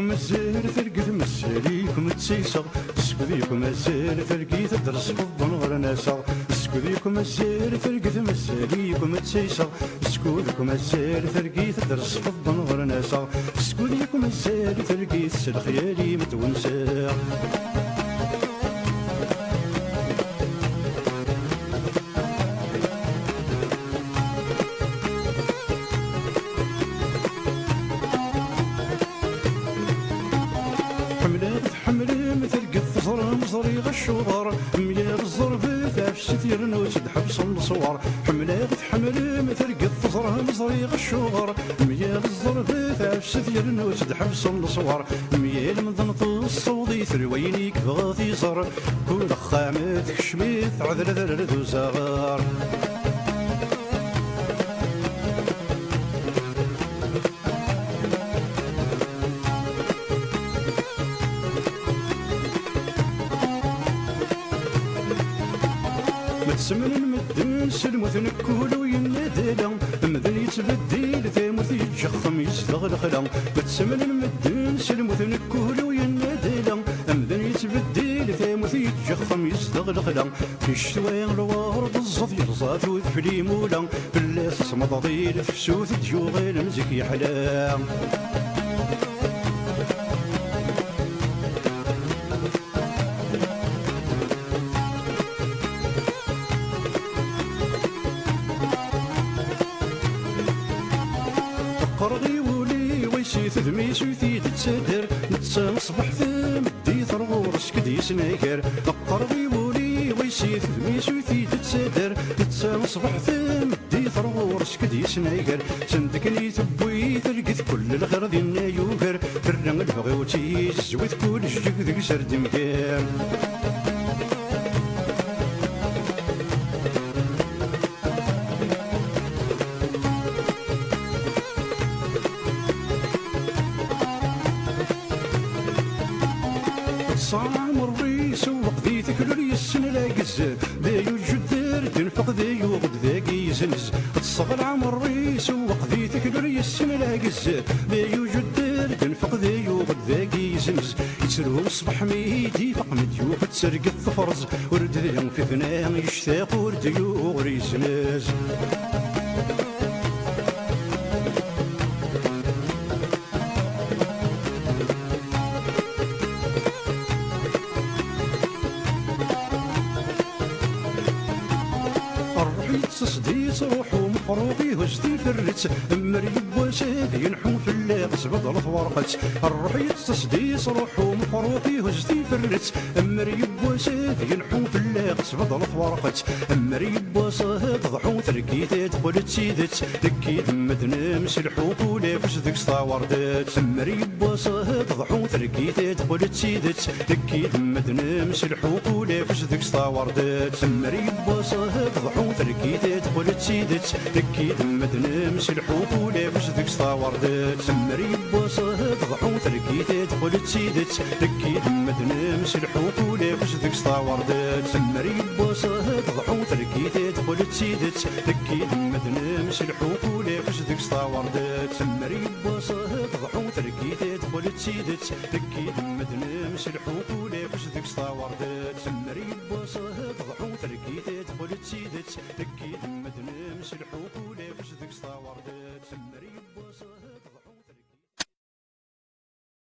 سكوديكم الزهر ثرقت مساليكم تسيسغ سكوديكم الزهر ثرقيت درس فضن غير ناسغ سكوديكم الزهر ثرقت مساليكم تسيسغ سكوديكم الزهر ثرقيت درس فضن غير ناسغ سكوديكم الزهر ثرقيت سلخيالي متونساغ مصري غشوار ملي الزربة عفست يرنوس تحبس الصور حملات تحمل مثل قط زرها مصري غشوار ملي الزربة عفست يرنوس تحبس الصور ميال من ضنط الصوضي ثروينيك بغاثي صار كل خامت كشميت عذر ذرد وزغار متسمن المدن سلموث نكول وينادلا مدن يتبدل ثاموث يتجخم يستغلخلا متسمن المدن سلموث نكول وينادلا مدن يتبدل ثاموث يتجخم يستغلخلا في الشتوى الوارد الزض يرزات وذفلي مولا باللاس صمضضيل فسوث تجوغيل مزكي حلا قرغي ولي ويسيث ذمي سوثي تتسادر نتسان صبح ثم دي ثرغور سكدي سناكر قرغي ولي ويسيث ذمي سوثي تتسادر نتسان صبح ثم دي ثرغور سكدي سناكر سندكني تبوي ثرقت كل الغير دينا يوكر فرن البغي وتيز زويت كل شجك ذيك سرد مكان صام الريس وقضي ثكلولي السن لا يقز دايو الجدار تنفق دايو غد ذاكي يزنز تصغر عام الريس وقضي ثكلولي السن لا يقز دايو الجدار تنفق دايو غد ذاكي يزنز يتسلو صبح ميدي فق مديوف تسرق الثفرز ورد ذلهم في ثناء يشتاق ورد يوغري يزنز تصديس روحو مفروقي هزتي فرت مريب وساد ينحو في اللاغس بدل ورقت الروحي تصديس روحو مفروقي هزتي فرت مريب وساد ينحو في اللاغس بدل ورقت مريب وساد ضحو تركيتات قلت سيدت تكيد مدنا مسلحو كولا فش ذيك صاوردات مريب وساد ضحو تركيتات قلت سيدت تكيد مدنا مسلحو كولا فش ذيك صاوردات مريب وساد ضحو تركيتات قلت سيدت تكيد مدنا مسلحو كولا فش ذيك صاوردات مريب وساد ضحو تركيتات قلت سيدت تكيد مدنا مسلحو كولا فش ذيك صاوردات مريب وساد ضحو تركيتات قلت سيدت تكيد مدنا مسلحو كولا فش ذيك صاوردات مريب وساد ضحو تركيتات قلت سيدت تكيد مدنا مسلحو كولا فش ذيك صاوردات مريب وساد ضحو تركيتات قلت سيدت تكيد مدنا مسلحو كولا فش ذيك صاوردات